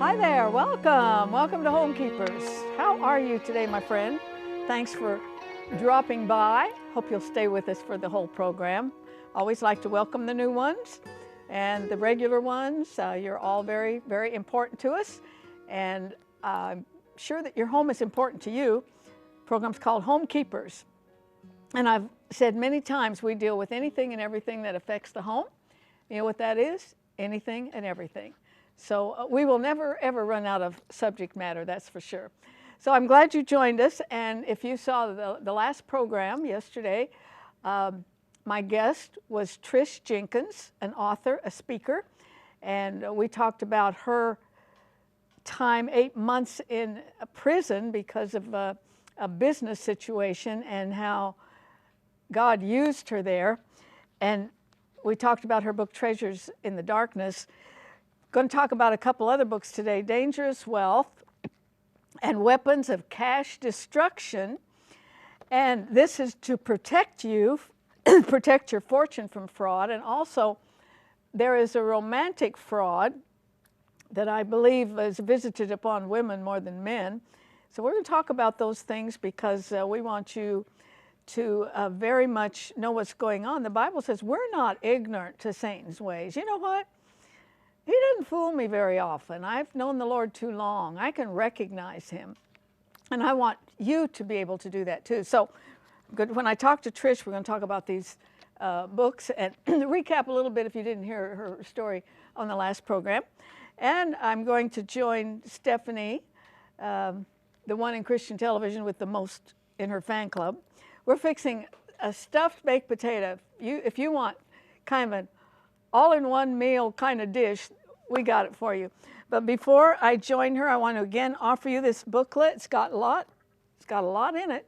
Hi there, welcome. Welcome to Homekeepers. How are you today, my friend? Thanks for dropping by. Hope you'll stay with us for the whole program. Always like to welcome the new ones and the regular ones. You're all very, very important to us. And I'm sure that your home is important to you. The program's called Homekeepers. And I've said many times we deal with anything and everything that affects the home. You know what that is? Anything and everything. So we will never, ever run out of subject matter, that's for sure. So I'm glad you joined us. And if you saw the last program yesterday, my guest was Trish Jenkins, an author, a speaker. And we talked about her time, 8 months in prison because of a business situation and how God used her there. And we talked about her book, Treasures in the Darkness. Going to talk about a couple other books today, Dangerous Wealth and Weapons of Cash Destruction. And this is to protect you, protect your fortune from fraud. And also, there is a romantic fraud that I believe is visited upon women more than men. So we're going to talk about those things because we want you to very much know what's going on. The Bible says we're not ignorant to Satan's ways. You know what? He doesn't fool me very often. I've known the Lord too long. I can recognize him. And I want you to be able to do that too. So good. When I talk to Trish, we're going to talk about these books and recap a little bit if you didn't hear her story on the last program. And I'm going to join Stephanie, the one in Christian television with the most in her fan club. We're fixing a stuffed baked potato. If you want kind of an all-in-one meal kind of dish, we got it for you. But before I join her, I want to again offer you this booklet. It's got a lot in it.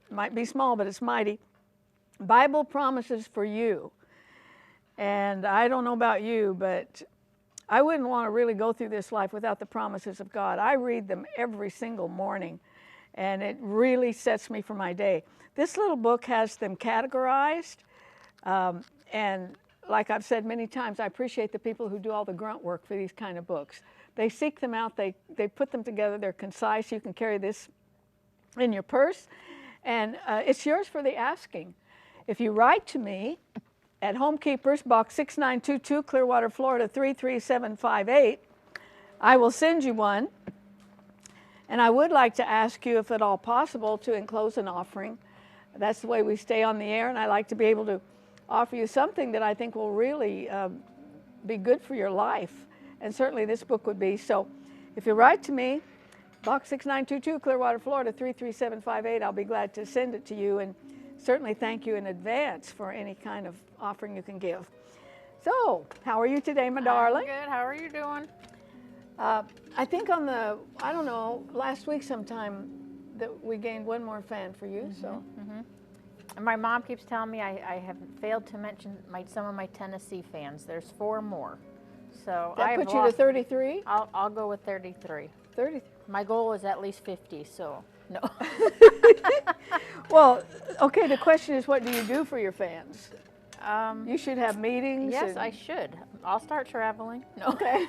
It might be small, but it's mighty. Bible Promises for You. And I don't know about you, but I wouldn't want to really go through this life without the promises of God. I read them every single morning, and it really sets me for my day. This little book has them categorized, and like I've said many times, I appreciate the people who do all the grunt work for these kind of books. They seek them out, they put them together, they're concise. You can carry this in your purse, and it's yours for the asking. If you write to me at Homekeepers, Box 6922, Clearwater, Florida 33758, I will send you one. And I would like to ask you, if at all possible, to enclose an offering. That's the way we stay on the air, and I like to be able to offer you something that I think will really be good for your life. And certainly this book would be. So if you write to me, Box 6922, Clearwater, Florida 33758, I'll be glad to send it to you, and certainly thank you in advance for any kind of offering you can give. So, how are you today, my darling? I'm good. How are you doing? I think on the, I don't know, last week sometime that we gained one more fan for you, so. And my mom keeps telling me I have failed to mention some of my Tennessee fans. There's 4 more. So That puts you to 33? I'll go with 33. 30. My goal is at least 50, so no. Well, okay, the question is, what do you do for your fans? Um, You should have meetings. yes, I should. I'll start traveling. No. Okay.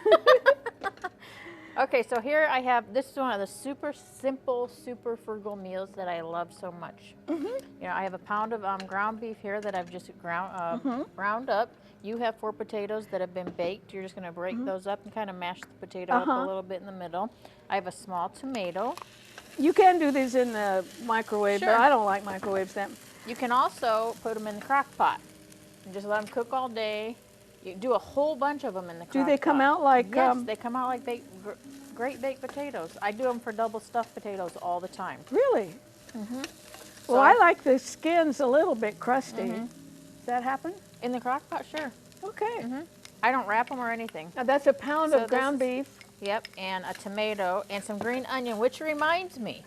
Okay, so here I have, this is one of the super simple, super frugal meals that I love so much. You know, I have a pound of ground beef here that I've just ground up. You have 4 potatoes that have been baked. You're just going to break those up and kind of mash the potato up a little bit in the middle. I have a small tomato. You can do these in the microwave, Sure. but I don't like microwaves that. You can also put them in the crock pot and just let them cook all day. You do a whole bunch of them in the crock pot. Do they come out like... Yes, they come out like great baked potatoes. I do them for double stuffed potatoes all the time. Really? So Well, I like the skins a little bit crusty. Does that happen? In the crock pot, sure. Okay. I don't wrap them or anything. Now that's a pound So of ground beef. Yep, and a tomato and some green onion, which reminds me,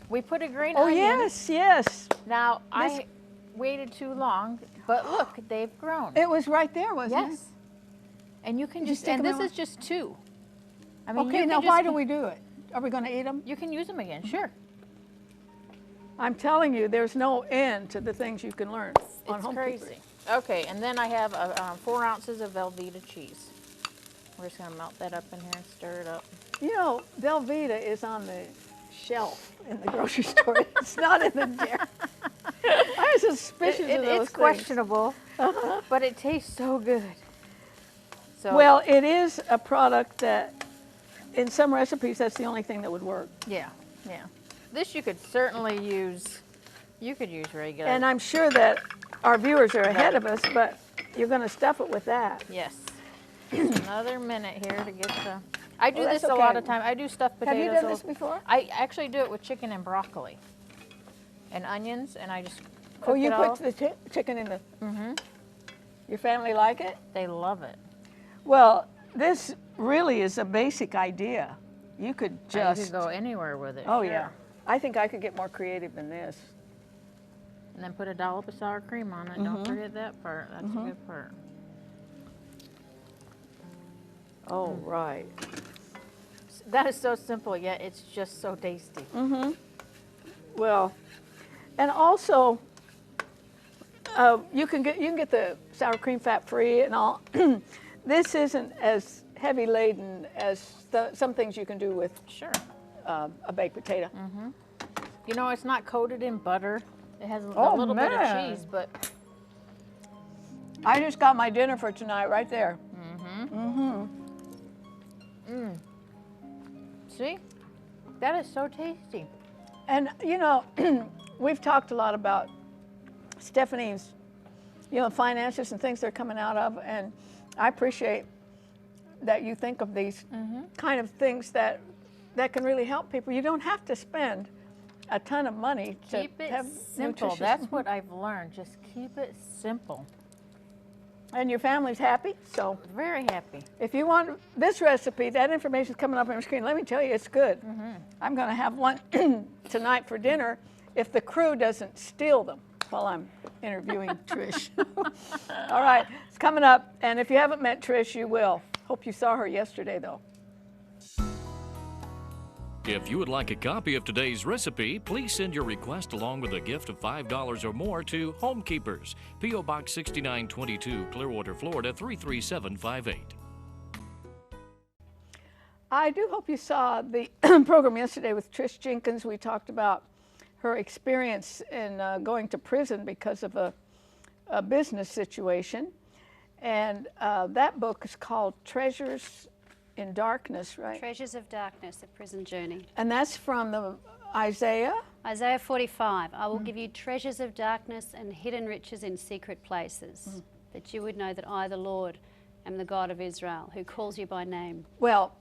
we put a green Oh, onion. yes, yes. Now, I waited too long, but look, they've grown. It was right there, wasn't it? Yes. And you can Did you just, stick and 'em this in is just 2. I mean, Okay, you now can why just, do we do it? Are we going to eat them? You can use them again, sure. I'm telling you, there's no end to the things you can learn on It's Homekeepers. crazy. Okay, and then I have 4 ounces of Velveeta cheese. We're just gonna melt that up in here and stir it up. You know, Velveeta is on the shelf in the grocery store. It's not in the jar. I'm suspicious of those It's things. questionable, but it tastes so good. So, Well, it is a product that, in some recipes, that's the only thing that would work. yeah. This you could certainly use. You could use regular. And I'm sure that our viewers are ahead of us, but you're going to stuff it with that. Yes. Just another minute here to get the. I do Well, this that's a lot okay. of time. I do stuffed Have potatoes. you done this before? I actually do it with chicken and broccoli, and onions, and I just cook Oh, you it all. put the chicken in the... Your family like it? They love it. Well, this really is a basic idea. You could You just... could go anywhere with it. Oh, sure. yeah. I think I could get more creative than this. And then put a dollop of sour cream on it. Don't forget that part. That's a good part. Oh, right. That is so simple, yet it's just so tasty. Well, and also, you can get the sour cream fat free and all. This isn't as heavy laden as some things you can do with Sure. a baked potato. You know, it's not coated in butter. It has a Oh, little bit of man. cheese, but I just got my dinner for tonight right there. see? That is so tasty. And you know, we've talked a lot about Stephanie's, finances and things they're coming out of, and I appreciate that you think of these kind of things that can really help people. You don't have to spend a ton of money to Keep it have simple. nutritious. That's what I've learned. Just keep it simple. And your family's happy. So Very happy. if you want this recipe, that information's coming up on your screen. Let me tell you, it's good. I'm going to have one tonight for dinner if the crew doesn't steal them while I'm interviewing Trish. All right, it's coming up. And if you haven't met Trish, you will. Hope you saw her yesterday, though. If you would like a copy of today's recipe, please send your request along with a gift of $5 or more to Homekeepers, P.O. Box 6922, Clearwater, Florida 33758. I do hope you saw the program yesterday with Trish Jenkins. We talked about her experience in going to prison because of a business situation. And that book is called Treasures in Darkness, right? Treasures of Darkness, The Prison Journey. And that's from the Isaiah. Isaiah 45, I will give you treasures of darkness and hidden riches in secret places, that you would know that I, the Lord, am the God of Israel, who calls you by name. Well,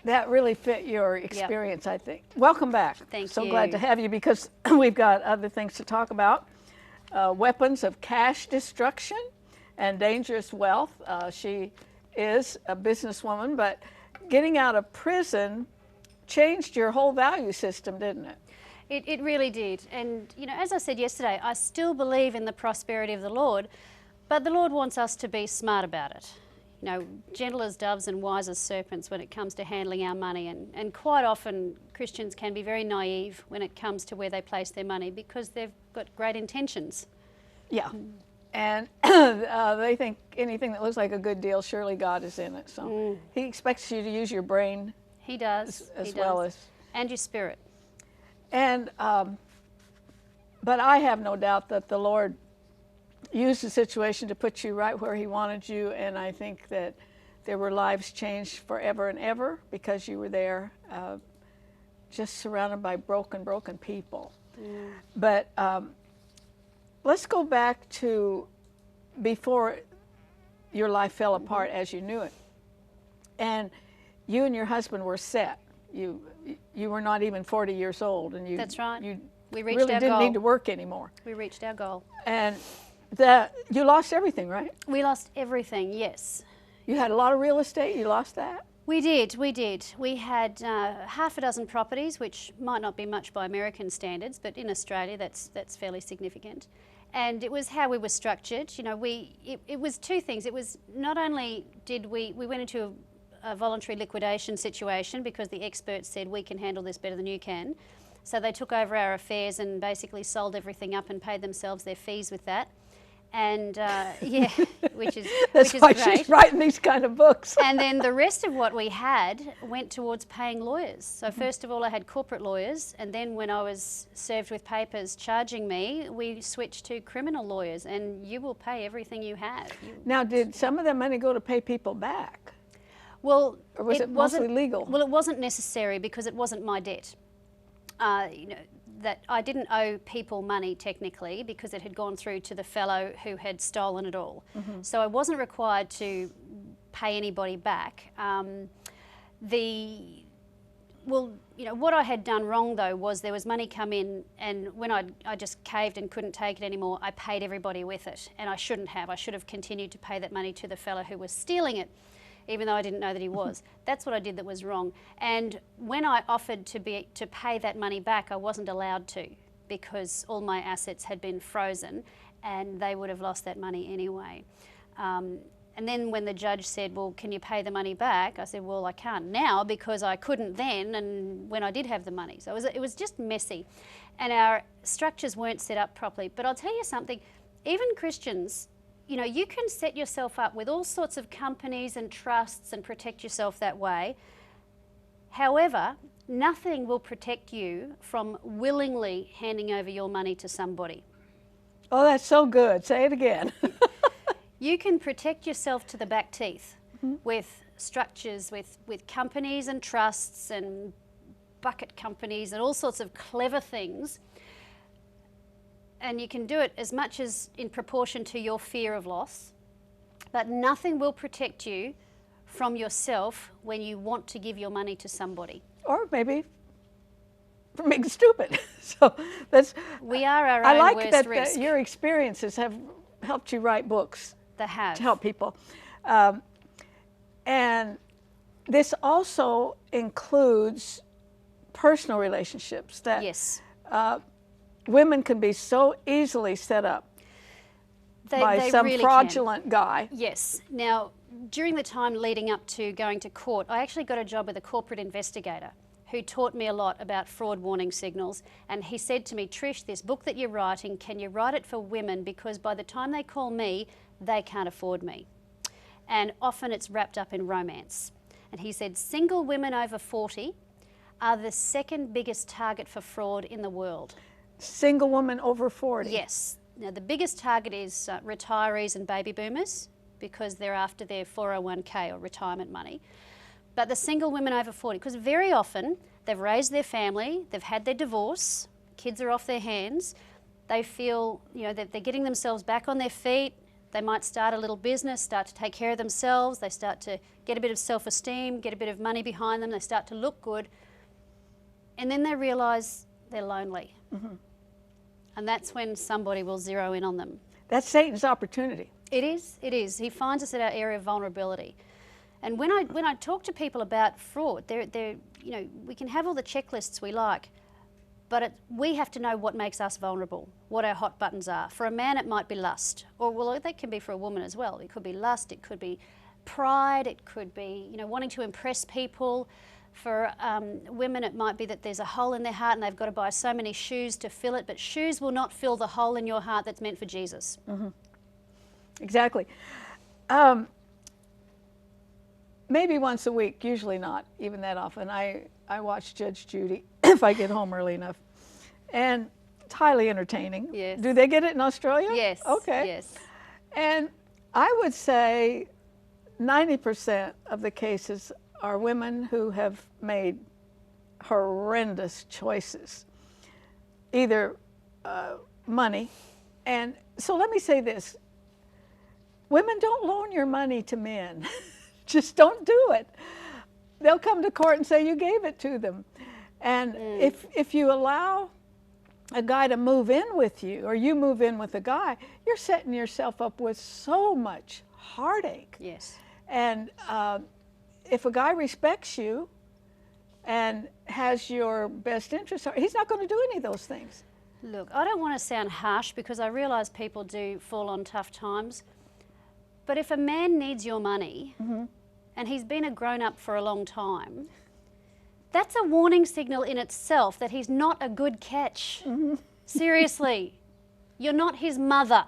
that really fit your experience, I think. Welcome back. Thank so you. glad to have you because we've got other things to talk about. Weapons of cash destruction and dangerous wealth. She is a businesswoman, but getting out of prison changed your whole value system, didn't it? It really did. And, as I said yesterday, I still believe in the prosperity of the Lord, but the Lord wants us to be smart about it. Gentle as doves and wise as serpents when it comes to handling our money. And quite often, Christians can be very naive when it comes to where they place their money because they've got great intentions. Yeah. And they think anything that looks like a good deal, surely God is in it. So He expects you to use your brain He does. as well as... And your spirit. And, but I have no doubt that the Lord used the situation to put you right where He wanted you. And I think that there were lives changed forever and ever because you were there, just surrounded by broken people. But let's go back to before your life fell apart as you knew it. And you and your husband were set. You were not even 40 years old, and you. That's right. You We reached really our didn't goal. need to work anymore. We reached our goal. And you lost everything, right? We lost everything, yes. You had a lot of real estate. You lost that. We did. We had half a dozen properties, which might not be much by American standards, but in Australia that's fairly significant. And it was how we were structured. It was two things. It was not only did we went into a voluntary liquidation situation because the experts said we can handle this better than you can. So they took over our affairs and basically sold everything up and paid themselves their fees with that. And yeah, which is That's why great. she's writing these kind of books. And then the rest of what we had went towards paying lawyers. So first of all, I had corporate lawyers, and then when I was served with papers charging me, we switched to criminal lawyers, and you will pay everything you have. Now, did some of that money go to pay people back? Well, Or was it mostly wasn't legal? Well, it wasn't necessary because it wasn't my debt. You know, that I didn't owe people money technically because it had gone through to the fellow who had stolen it all. So I wasn't required to pay anybody back. Well, you know, what I had done wrong though was there was money come in, and when I just caved and couldn't take it anymore, I paid everybody with it, and I shouldn't have. I should have continued to pay that money to the fellow who was stealing it, even though I didn't know that he was. That's what I did that was wrong. And when I offered to pay that money back, I wasn't allowed to because all my assets had been frozen and they would have lost that money anyway. And then when the judge said, well, can you pay the money back? I said, well, I can't now because I couldn't then and when I did have the money. So it was just messy. And our structures weren't set up properly. But I'll tell you something, even Christians, you know, you can set yourself up with all sorts of companies and trusts and protect yourself that way. However, nothing will protect you from willingly handing over your money to somebody. Oh, that's so good. Say it again. You can protect yourself to the back teeth with structures, with companies and trusts and bucket companies and all sorts of clever things. And you can do it as much as in proportion to your fear of loss, but nothing will protect you from yourself when you want to give your money to somebody. Or maybe from being stupid. So that's. We are our I own like worst that risk. your experiences have helped you write books They have. to help people. And this also includes personal relationships that Yes. women can be so easily set up by They some really fraudulent guy. Can. Yes. Now, during the time leading up to going to court, I actually got a job with a corporate investigator who taught me a lot about fraud warning signals. And he said to me, Trish, this book that you're writing, can you write it for women? Because by the time they call me, they can't afford me. And often it's wrapped up in romance. And he said, single women over 40 are the second biggest target for fraud in the world. Single woman over 40. Yes. Now, the biggest target is retirees and baby boomers because they're after their 401k or retirement money. But the single women over 40, because very often they've raised their family, they've had their divorce, kids are off their hands, they feel, you know, that they're getting themselves back on their feet, they might start a little business, start to take care of themselves, they start to get a bit of self-esteem, get a bit of money behind them, they start to look good, and then they realise they're lonely. And that's when somebody will zero in on them. That's Satan's opportunity. It is, it is. He finds us at our area of vulnerability. And when I talk to people about fraud, you know, we can have all the checklists we like, but we have to know what makes us vulnerable, what our hot buttons are. For a man, it might be lust, or well, that can be for a woman as well. It could be lust, it could be pride, it could be, you know, wanting to impress people. For women, it might be that there's a hole in their heart and they've got to buy so many shoes to fill it, but shoes will not fill the hole in your heart that's meant for Jesus. Exactly. Maybe once a week, usually not even that often. I watch Judge Judy if I get home early enough. And it's highly entertaining. Yes. Do they get it in Australia? Yes. Okay. Yes. And I would say 90% of the cases are women who have made horrendous choices, either money. And so let me say this. Women, don't loan your money to men. Just don't do it. They'll come to court and say you gave it to them. And if you allow a guy to move in with you, or you move in with a guy, you're setting yourself up with so much heartache. Yes. And if a guy respects you and has your best interest, he's not going to do any of those things. Look, I don't want to sound harsh because I realise people do fall on tough times. But if a man needs your money and he's been a grown-up for a long time, that's a warning signal in itself that he's not a good catch. Seriously, you're not his mother.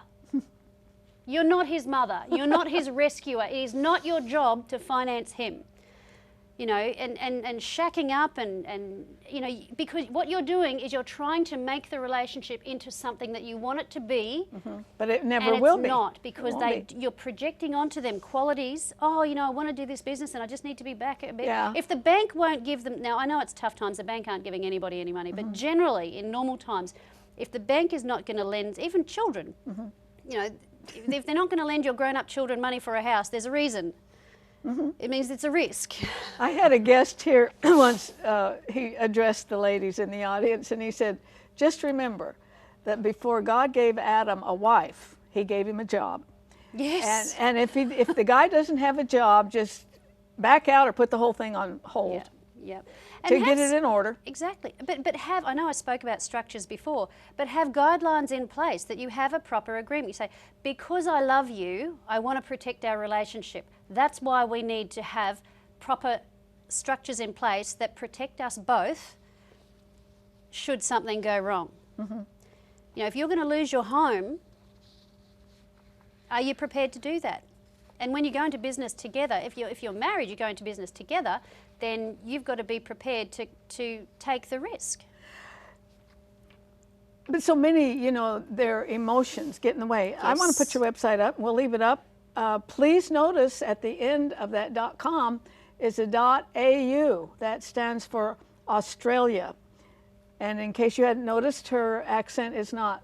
You're not his mother. You're not his rescuer. It is not your job to finance him. You know, and shacking up and you know, because what you're doing is you're trying to make the relationship into something that you want it to be. But it never And will it's be. not, because It won't be. you're projecting onto them qualities. Oh, you know, I want to do this business and I just need to be back a bit. Yeah. If the bank won't give them, now I know it's tough times, the bank aren't giving anybody any money, but generally in normal times, if the bank is not going to lend, even children, you know, if they're not going to lend your grown-up children money for a house, there's a reason. It means it's a risk. I had a guest here once, he addressed the ladies in the audience, and he said, just remember that before God gave Adam a wife, he gave him a job. Yes. And if the guy doesn't have a job, just back out or put the whole thing on hold Yeah. to get it in order. Exactly. But have, I know I spoke about structures before, but have guidelines in place that you have a proper agreement. You say, because I love you, I want to protect our relationship. That's why we need to have proper structures in place that protect us both should something go wrong. You know, if you're going to lose your home, are you prepared to do that? And when you go into business together, if you're married, you go into business together, then you've got to be prepared to take the risk. But so many, you know, their emotions get in the way. I want to put Yes. your website up. We'll leave it up. Please notice at the end of that .com is a .au. That stands for Australia. And in case you hadn't noticed, her accent is not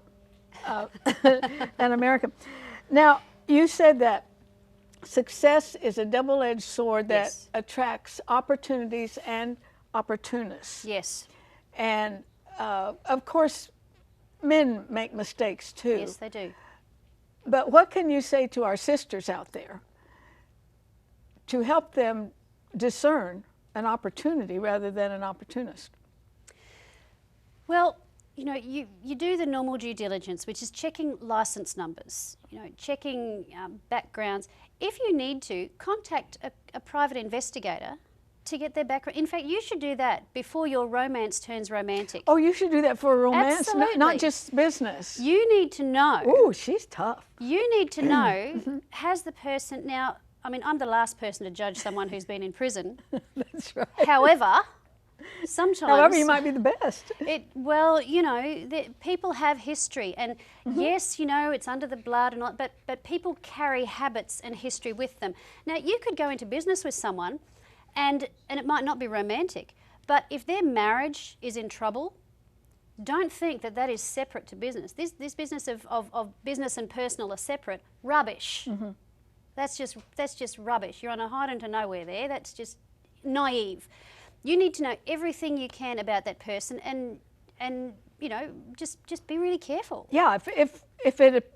an American. Now, you said that success is a double-edged sword that Yes. attracts opportunities and opportunists. Yes. And of course, men make mistakes too. Yes, they do. But what can you say to our sisters out there to help them discern an opportunity rather than an opportunist? Well, you know, you do the normal due diligence, which is checking license numbers, you know, checking backgrounds. If you need to, contact a private investigator to get their background. In fact, you should do that before your romance turns romantic. Oh, you should do that for a romance, Absolutely. not just business. You need to know. Ooh, she's tough. You need to know, has the person, now, I mean, I'm the last person to judge someone who's been in prison. That's right. However, sometimes... However, you might be the best. Well, you know, people have history, and yes, you know, it's under the blood and all, but people carry habits and history with them. Now, you could go into business with someone, and it might not be romantic, but if their marriage is in trouble, don't think that that is separate to business. This business of business and personal are separate. Rubbish. That's just rubbish. You're on a hide into nowhere there. That's just naive. You need to know everything you can about that person, and you know, just be really careful. Yeah, if it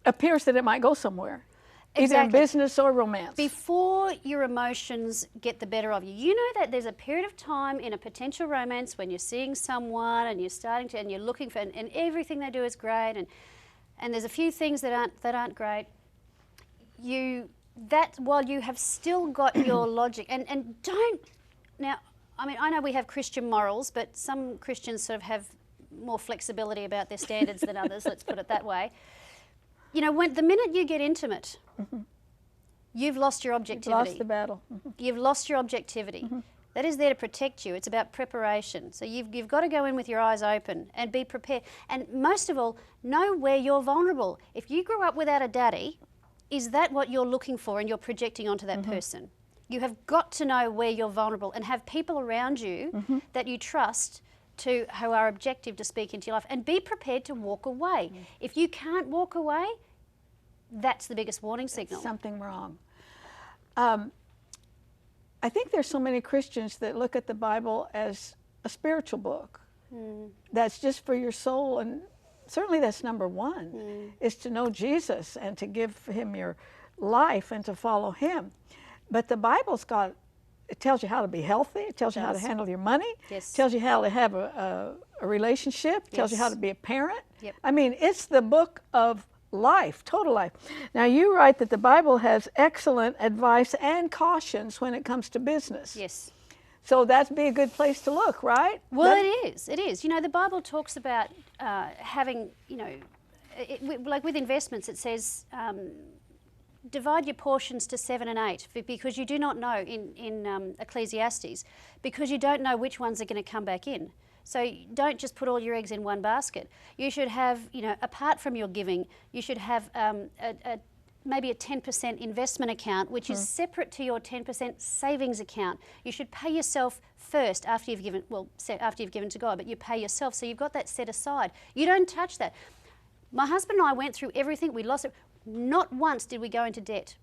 appears that it might go somewhere, either in Exactly. business or romance. Before your emotions get the better of you, you know that there's a period of time in a potential romance when you're seeing someone and you're starting to, and you're looking for, and everything they do is great, and there's a few things that aren't great. That while you have still got your logic, and don't. Now, I mean, I know we have Christian morals, but some Christians sort of have more flexibility about their standards than others, let's put it that way. You know, when the minute you get intimate, you've lost your objectivity. Lost the battle. You've lost your objectivity. That is there to protect you. It's about preparation. So you've got to go in with your eyes open and be prepared. And most of all, know where you're vulnerable. If you grew up without a daddy, is that what you're looking for and you're projecting onto that person? You have got to know where you're vulnerable and have people around you that you trust who are objective to speak into your life, and be prepared to walk away. If you can't walk away, that's the biggest warning signal. Something wrong. I think there's so many Christians that look at the Bible as a spiritual book. That's just for your soul, and certainly that's number one, is to know Jesus and to give him your life and to follow him. But the Bible's got, it tells you how to be healthy, it tells you how to handle your money, Yes. it tells you how to have a relationship, it tells you how Yes. to be a parent. Yep. I mean, it's the book of life, total life. Now, you write that the Bible has excellent advice and cautions when it comes to business. Yes. So that'd be a good place to look, right? Well, it is. It is. You know, the Bible talks about having, you know, like with investments, it says divide your portions to 7 and 8 because you do not know in Ecclesiastes, because you don't know which ones are going to come back in. So don't just put all your eggs in one basket. You should have, apart from your giving, you should have maybe a 10% investment account, which is separate to your 10% savings account. You should pay yourself first after you've given, after you've given to God, but you pay yourself. So you've got that set aside. You don't touch that. My husband and I went through everything. We lost it. Not once did we go into debt.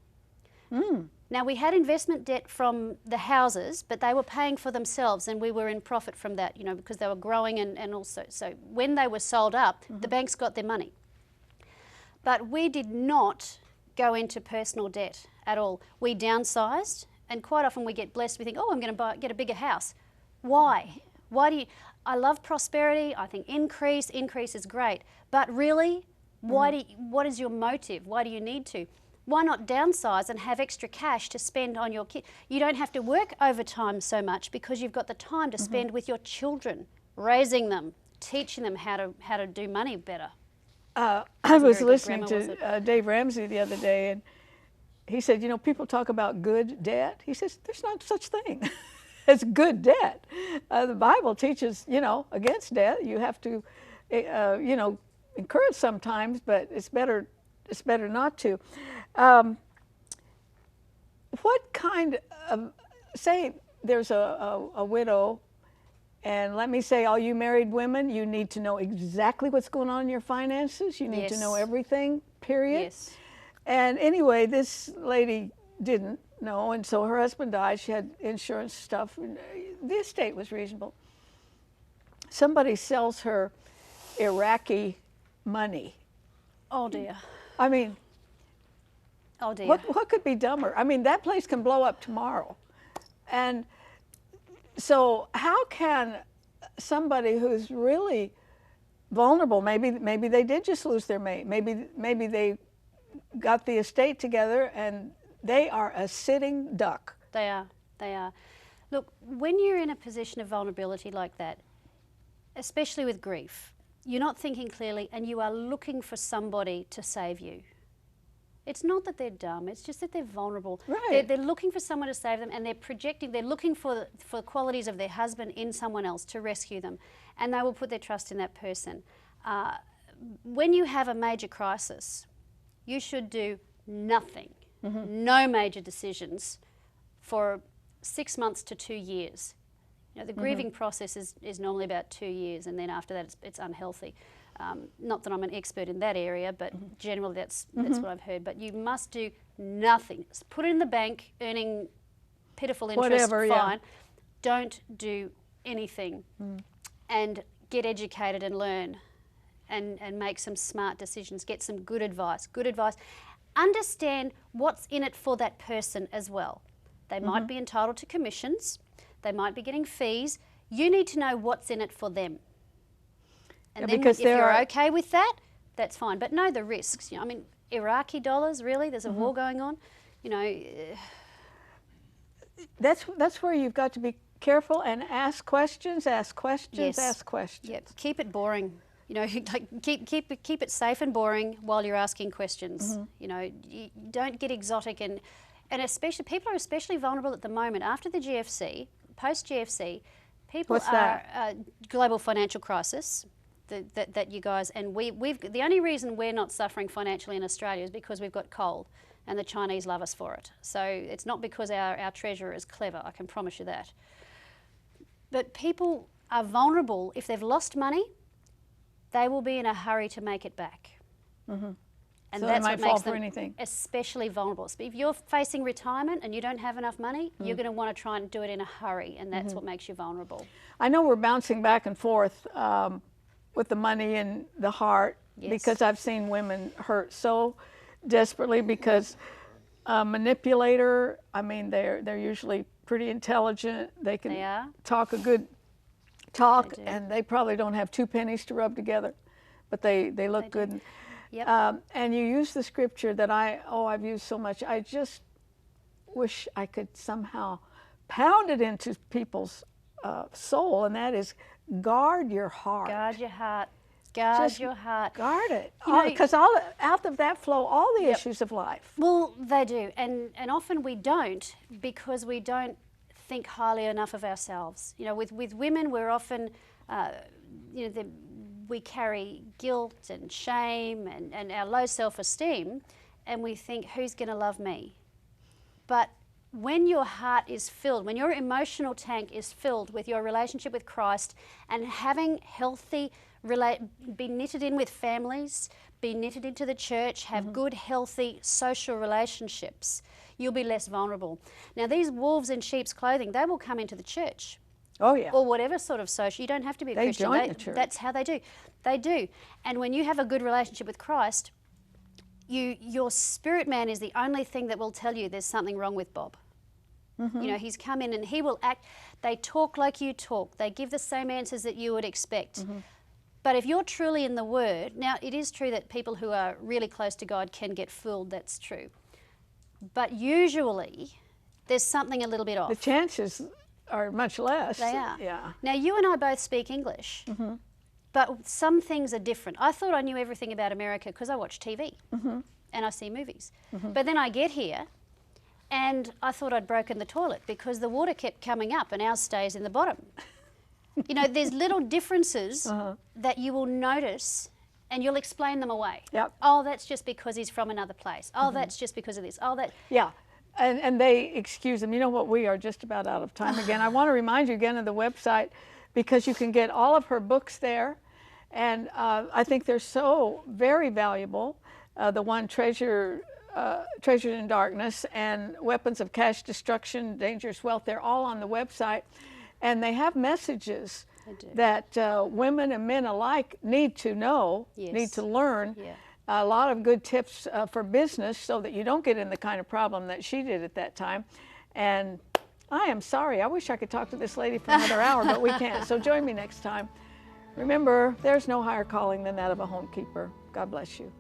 Now, we had investment debt from the houses, but they were paying for themselves and we were in profit from that, because they were growing and also, so when they were sold up, the banks got their money. But we did not go into personal debt at all. We downsized, and quite often we get blessed. We think, oh, I'm going to get a bigger house. Why? Why do you? I love prosperity. I think increase is great. But really, what is your motive? Why do you need to? Why not downsize and have extra cash to spend on your kid? You don't have to work overtime so much because you've got the time to spend with your children, raising them, teaching them how to do money better. I was listening to Dave Ramsey the other day, and he said, people talk about good debt. He says, there's not such thing as good debt. The Bible teaches, against debt. You have to, encourage sometimes, but it's better not to. What kind of, say there's a widow, and let me say, all you married women, you need to know exactly what's going on in your finances. You need to know everything, period. Yes. And anyway, this lady didn't know, and so her husband died. She had insurance stuff. The estate was reasonable. Somebody sells her Iraqi money. Oh dear. I mean, oh dear. What could be dumber? I mean, that place can blow up tomorrow. And so how can somebody who's really vulnerable, maybe they did just lose their mate, maybe they got the estate together and they are a sitting duck. They are. Look, when you're in a position of vulnerability like that, especially with grief, you're not thinking clearly and you are looking for somebody to save you. It's not that they're dumb, it's just that they're vulnerable. Right. They're looking for someone to save them, and they're looking for qualities of their husband in someone else to rescue them, and they will put their trust in that person. When you have a major crisis, you should do nothing, no major decisions for 6 months to 2 years. The grieving process is normally about 2 years, and then after that it's unhealthy. Not that I'm an expert in that area, but generally that's what I've heard. But you must do nothing. Just put it in the bank, earning pitiful interest, whatever, fine. Yeah. Don't do anything. And get educated and learn and make some smart decisions. Get some good advice. Understand what's in it for that person as well. They might be entitled to commissions. They might be getting fees. You need to know what's in it for them. And then if you're okay with that, that's fine. But know the risks. I mean, Iraqi dollars, really? There's a war going on. That's where you've got to be careful and ask questions. Yes. Ask questions. Yep. Keep it boring. Keep it safe and boring while you're asking questions. You don't get exotic and especially people are especially vulnerable at the moment after the GFC, post GFC. People What's are that? Global financial crisis. That you guys and we've the only reason we're not suffering financially in Australia is because we've got coal, and the Chinese love us for it. So it's not because our treasurer is clever. I can promise you that. But people are vulnerable. If they've lost money, they will be in a hurry to make it back. And so that's they might what fall makes for them anything. especially vulnerable. So if you're facing retirement and you don't have enough money, you're going to want to try and do it in a hurry, and that's what makes you vulnerable. I know we're bouncing back and forth with the money and the heart, because I've seen women hurt so desperately because a manipulator, I mean, they're usually pretty intelligent. They can talk a good talk, and they probably don't have 2 pennies to rub together, but they look good. Yep. And you use the scripture that I've used so much. I just wish I could somehow pound it into people's soul, and that is guard your heart. Guard your heart. Guard Just your heart. guard it. You know, Because out of that flow all the Yep. issues of life. Well, they do, and often we don't because we don't think highly enough of ourselves. You know, with women, we're often, we carry guilt and shame and our low self-esteem, and we think, who's going to love me? But when your heart is filled, when your emotional tank is filled with your relationship with Christ and having healthy, be knitted in with families, be knitted into the church, have good, healthy social relationships, you'll be less vulnerable. Now, these wolves in sheep's clothing, they will come into the church. Oh, yeah. Or whatever sort of social. You don't have to be a They Christian. join the church. That's how they do. They do. And when you have a good relationship with Christ, your spirit man is the only thing that will tell you there's something wrong with Bob. You know, he's come in and he will act. They talk like you talk. They give the same answers that you would expect. But if you're truly in the Word, now it is true that people who are really close to God can get fooled, that's true. But usually there's something a little bit off. The chances are much less. They are. Yeah. Now, you and I both speak English, but some things are different. I thought I knew everything about America because I watch TV and I see movies. But then I get here and I thought I'd broken the toilet because the water kept coming up and ours stays in the bottom. You know, there's little differences that you will notice and you'll explain them away. Yep. Oh, that's just because he's from another place. Oh, that's just because of this. Oh, that. Yeah. And they excuse them. You know what? We are just about out of time again. I want to remind you again of the website because you can get all of her books there. And I think they're so very valuable. The one, Treasured in Darkness, and Weapons of Cash Destruction, Dangerous Wealth, they're all on the website. And they have messages that women and men alike need to know, need to learn. Yeah. A lot of good tips for business so that you don't get in the kind of problem that she did at that time. And I am sorry. I wish I could talk to this lady for another hour, but we can't. So join me next time. Remember, there's no higher calling than that of a homekeeper. God bless you.